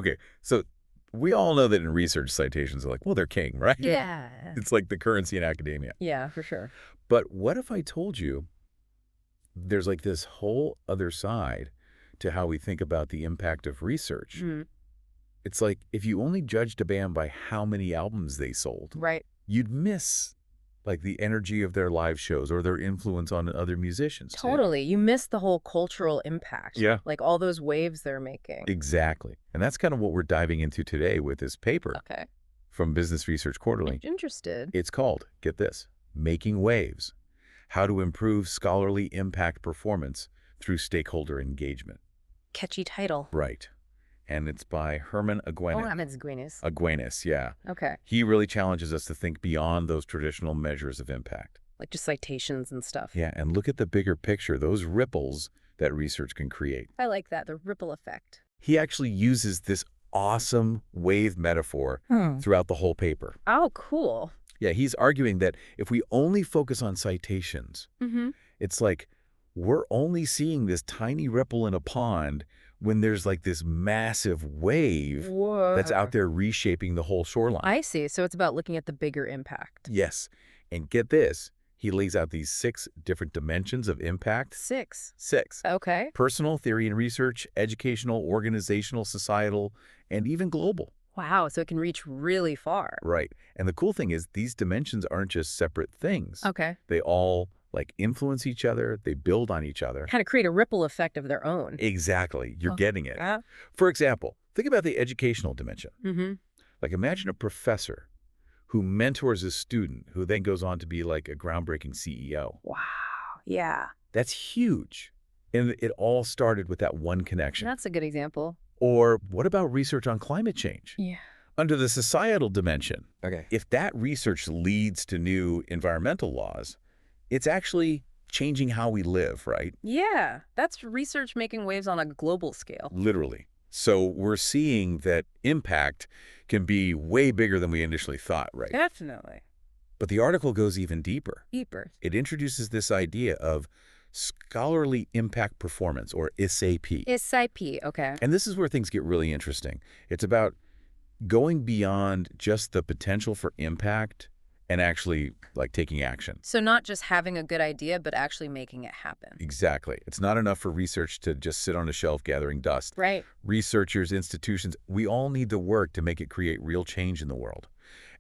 Okay, so we all know that in research citations are like, well, they're king, right? Yeah. It's like the currency in academia. Yeah, for sure. But what if I told you there's like this whole other side to how we think about the impact of research? Mm, It's like if you only judged a band by how many albums they sold, right. you'd miss like the energy of their live shows or their influence on other musicians too. Totally. You miss the whole cultural impact, Yeah. like all those waves they're making. Exactly. And that's kind of what we're diving into today with this paper Okay. from Business Research Quarterly. Interested. It's called, get this, Making Waves, How to Improve Scholarly Impact Performance Through Stakeholder Engagement. Catchy title. Right. And it's by Herman Oh, Aguenis. I'm Guinness. Aguenis, yeah. Okay. He really challenges us to think beyond those traditional measures of impact. Like just citations and stuff. Yeah, and look at the bigger picture, those ripples that research can create. I like that, the ripple effect. He actually uses this awesome wave metaphor throughout the whole paper. Oh, cool. Yeah, he's arguing that if we only focus on citations, Mm-hmm. it's like we're only seeing this tiny ripple in a pond when there's like this massive wave Whoa. that's out there reshaping the whole shoreline. I see. So it's about looking at the bigger impact. Yes. And get this, he lays out these 6 different dimensions of impact. 6. 6. Okay. Personal, theory and research, educational, organizational, societal, and even global. Wow. So it can reach really far. Right. And the cool thing is these dimensions aren't just separate things. Okay. They all like influence each other. They build on each other. Kind of create a ripple effect of their own. Exactly. You're getting it. Yeah. For example, think about the educational dimension. Mm-hmm. Like imagine a professor who mentors a student who then goes on to be like a groundbreaking CEO. Wow. Yeah. That's huge. And it all started with that one connection. That's a good example. Or what about research on climate change? Yeah. Under the societal dimension, Okay. if that research leads to new environmental laws, it's actually changing how we live, right? Yeah. That's research making waves on a global scale. Literally. So we're seeing that impact can be way bigger than we initially thought, right? Definitely. But the article goes even deeper. Deeper. It introduces this idea of scholarly impact performance, or SAP. SIP. Okay. And this is where things get really interesting. It's about going beyond just the potential for impact and actually like taking action. So not just having a good idea, but actually making it happen. Exactly. It's not enough for research to just sit on a shelf gathering dust. Right. Researchers, institutions, we all need the work to make it create real change in the world.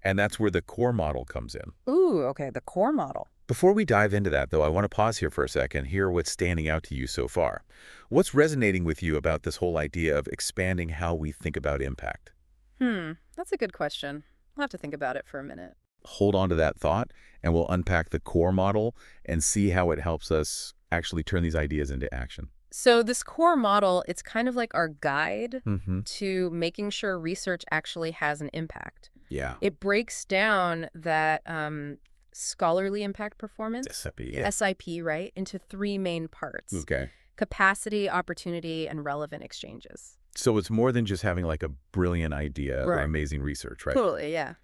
And that's where the core model comes in. Ooh, okay. The core model. Before we dive into that, though, I want to pause here for a second, hear what's standing out to you so far. What's resonating with you about this whole idea of expanding how we think about impact? That's a good question. I'll have to think about it for a minute. Hold on to that thought, and we'll unpack the core model and see how it helps us actually turn these ideas into action. So this core model, it's kind of like our guide Mm-hmm. to making sure research actually has an impact. Yeah. It breaks down that scholarly impact performance, SIP, yeah. SIP, right, into 3 main parts. Okay. Capacity, opportunity, and relevant exchanges. So it's more than just having like a brilliant idea or Right. amazing research, right? Totally, yeah.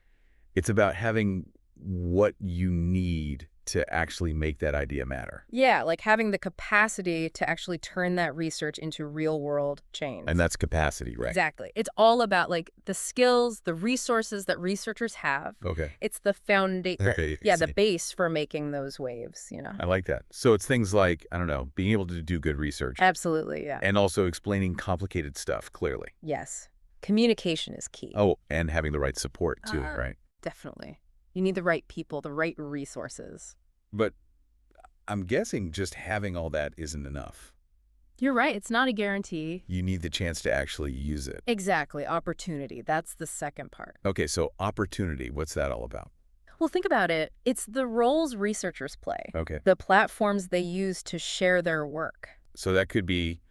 It's about having what you need to actually make that idea matter. Yeah, like having the capacity to actually turn that research into real-world change. And that's capacity, right? Exactly. It's all about like the skills, the resources that researchers have. Okay. It's the foundation, Okay. yeah, the base for making those waves, you know. I like that. So it's things like, I don't know, being able to do good research Absolutely, yeah. and also explaining complicated stuff clearly. Yes. Communication is key. Oh, and having the right support too, right? Definitely. You need the right people, the right resources. But I'm guessing just having all that isn't enough. You're right. It's not a guarantee. You need the chance to actually use it. Exactly. Opportunity. That's the second part. Okay, so opportunity, what's that all about? Well, think about it. It's the roles researchers play, Okay. the platforms they use to share their work. So that could be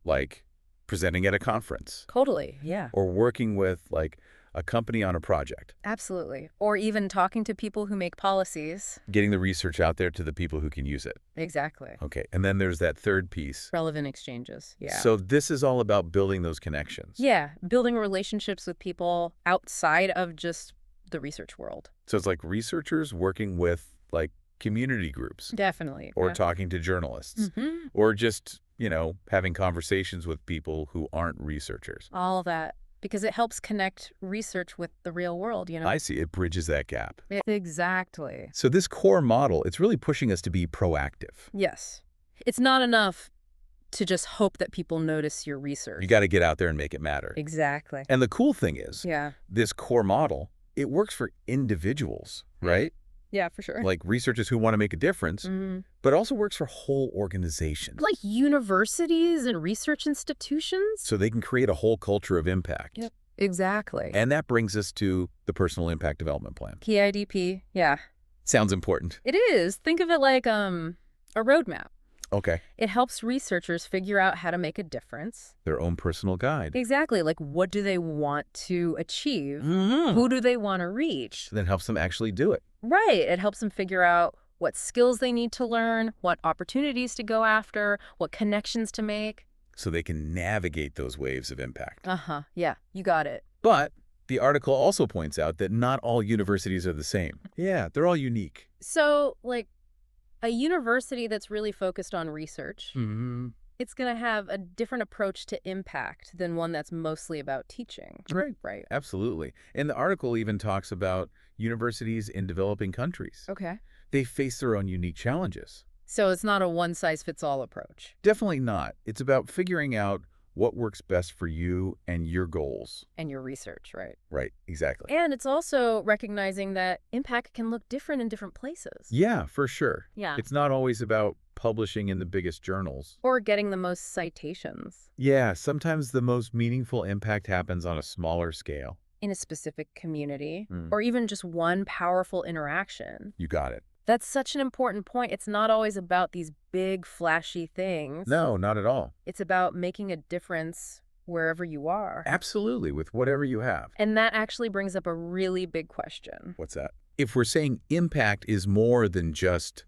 like presenting at a conference Totally. Yeah. or working with like a company on a project, Absolutely. Or even talking to people who make policies. getting the research out there to the people who can use it. Exactly. Okay, and then there's that third piece. Relevant exchanges. Yeah. So this is all about building those connections. Yeah. Building relationships with people outside of just the research world. So it's like researchers working with like community groups Definitely. or Yeah. talking to journalists Mhm. or just, having conversations with people who aren't researchers. All that. because it helps connect research with the real world, you know? I see. It bridges that gap. Exactly. So this core model, it's really pushing us to be proactive. Yes. It's not enough to just hope that people notice your research. You got to get out there and make it matter. Exactly. And the cool thing is, Yeah. this core model, it works for individuals, right? Yeah, for sure. Like researchers who want to make a difference, but it also works for whole organizations. Like universities and research institutions? So they can create a whole culture of impact. Yep. Exactly. And that brings us to the Personal Impact Development Plan. PIDP, yeah. Sounds important. It is. Think of it like a roadmap. Okay. It helps researchers figure out how to make a difference. Their own personal guide. Exactly. Like, what do they want to achieve? Mm-hmm. Who do they want to reach? That helps them actually do it. Right. It helps them figure out what skills they need to learn, what opportunities to go after, what connections to make. So they can navigate those waves of impact. Uh-huh. Yeah, you got it. But the article also points out that not all universities are the same. Yeah, they're all unique. So, like, a university that's really focused on research, it's going to have a different approach to impact than one that's mostly about teaching. Right. Right. Absolutely. And the article even talks about universities in developing countries. Okay. They face their own unique challenges. So it's not a one-size-fits-all approach. Definitely not. It's about figuring out what works best for you and your goals. And your research, right? Right, exactly. And it's also recognizing that impact can look different in different places. Yeah, for sure. Yeah. It's not always about publishing in the biggest journals. Or getting the most citations. Yeah, sometimes the most meaningful impact happens on a smaller scale. In a specific community. Mm. Or even just one powerful interaction. You got it. That's such an important point. It's not always about these big, flashy things. No, not at all. It's about making a difference wherever you are. Absolutely, with whatever you have. And that actually brings up a really big question. What's that? If we're saying impact is more than just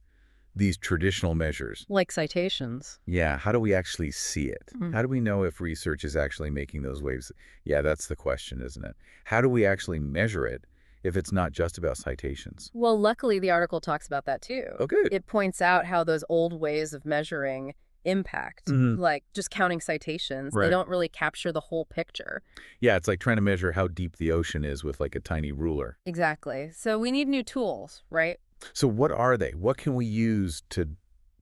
these traditional measures. Like citations. Yeah, how do we actually see it? How do we know if research is actually making those waves? Yeah, that's the question, isn't it? How do we actually measure it if it's not just about citations? Well, luckily, the article talks about that, too. Oh, good. It points out how those old ways of measuring impact, like just counting citations, Right. they don't really capture the whole picture. Yeah, it's like trying to measure how deep the ocean is with like a tiny ruler. Exactly. So we need new tools, right? So what are they? What can we use to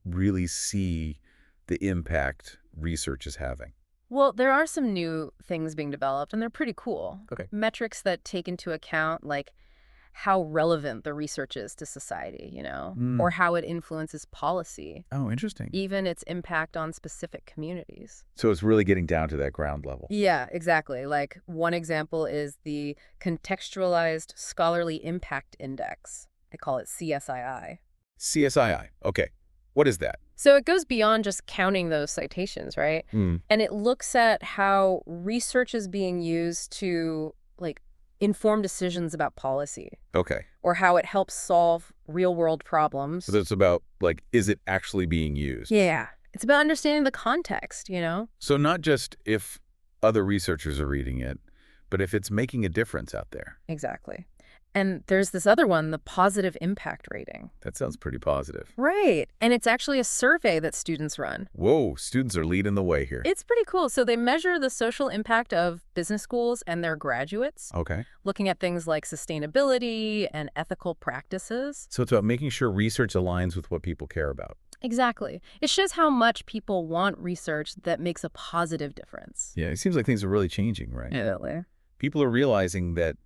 really see the impact research is having? Well, there are some new things being developed, and they're pretty cool. Okay. Metrics that take into account, like, how relevant the research is to society, you know, or how it influences policy, Oh, interesting. even its impact on specific communities. So it's really getting down to that ground level. Yeah, exactly. Like, one example is the Contextualized Scholarly Impact Index. They call it CSII. CSII. Okay. What is that? So it goes beyond just counting those citations, right? Mm. And it looks at how research is being used to, like, inform decisions about policy, Okay. or how it helps solve real-world problems. So that's about, like, is it actually being used? Yeah. It's about understanding the context, you know? So not just if other researchers are reading it, but if it's making a difference out there. Exactly. And there's this other one, the positive impact rating. That sounds pretty positive. Right. And it's actually a survey that students run. Whoa, students are leading the way here. It's pretty cool. So they measure the social impact of business schools and their graduates, Okay. looking at things like sustainability and ethical practices. So it's about making sure research aligns with what people care about. Exactly. It shows how much people want research that makes a positive difference. Yeah, it seems like things are really changing, right? Really? People are realizing that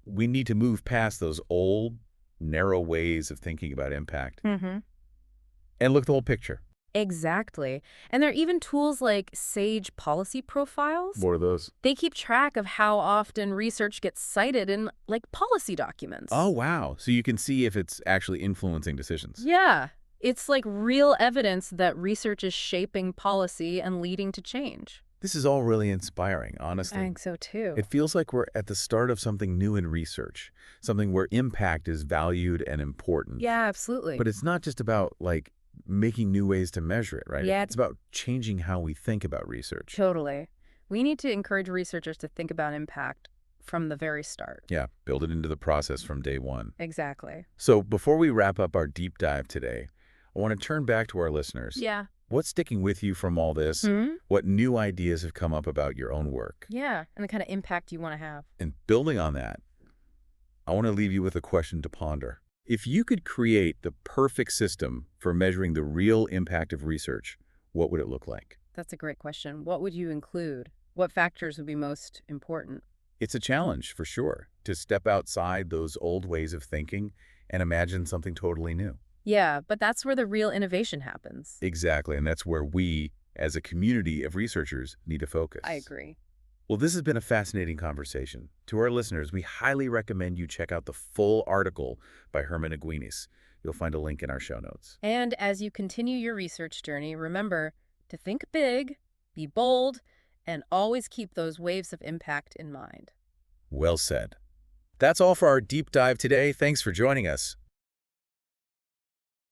we need to move past those old, narrow ways of thinking about impact Mm-hmm. and look at the whole picture. Exactly. And there are even tools like SAGE policy profiles. What are those? They keep track of how often research gets cited in, like, policy documents. Oh, wow. So you can see if it's actually influencing decisions. Yeah. It's like real evidence that research is shaping policy and leading to change. This is all really inspiring, honestly. I think so, too. It feels like we're at the start of something new in research, something where impact is valued and important. Yeah, absolutely. But it's not just about, like, making new ways to measure it, right? Yeah. It's about changing how we think about research. Totally. We need to encourage researchers to think about impact from the very start. Yeah, build it into the process from day one. Exactly. So before we wrap up our deep dive today, I want to turn back to our listeners. Yeah. What's sticking with you from all this? Hmm? What new ideas have come up about your own work? Yeah, and the kind of impact you want to have. And building on that, I want to leave you with a question to ponder. If you could create the perfect system for measuring the real impact of research, what would it look like? That's a great question. What would you include? What factors would be most important? It's a challenge, for sure, to step outside those old ways of thinking and imagine something totally new. Yeah, but that's where the real innovation happens. Exactly, and that's where we, as a community of researchers, need to focus. I agree. Well, this has been a fascinating conversation. To our listeners, we highly recommend you check out the full article by Herman Aguinis. You'll find a link in our show notes. And as you continue your research journey, remember to think big, be bold, and always keep those waves of impact in mind. Well said. That's all for our deep dive today. Thanks for joining us.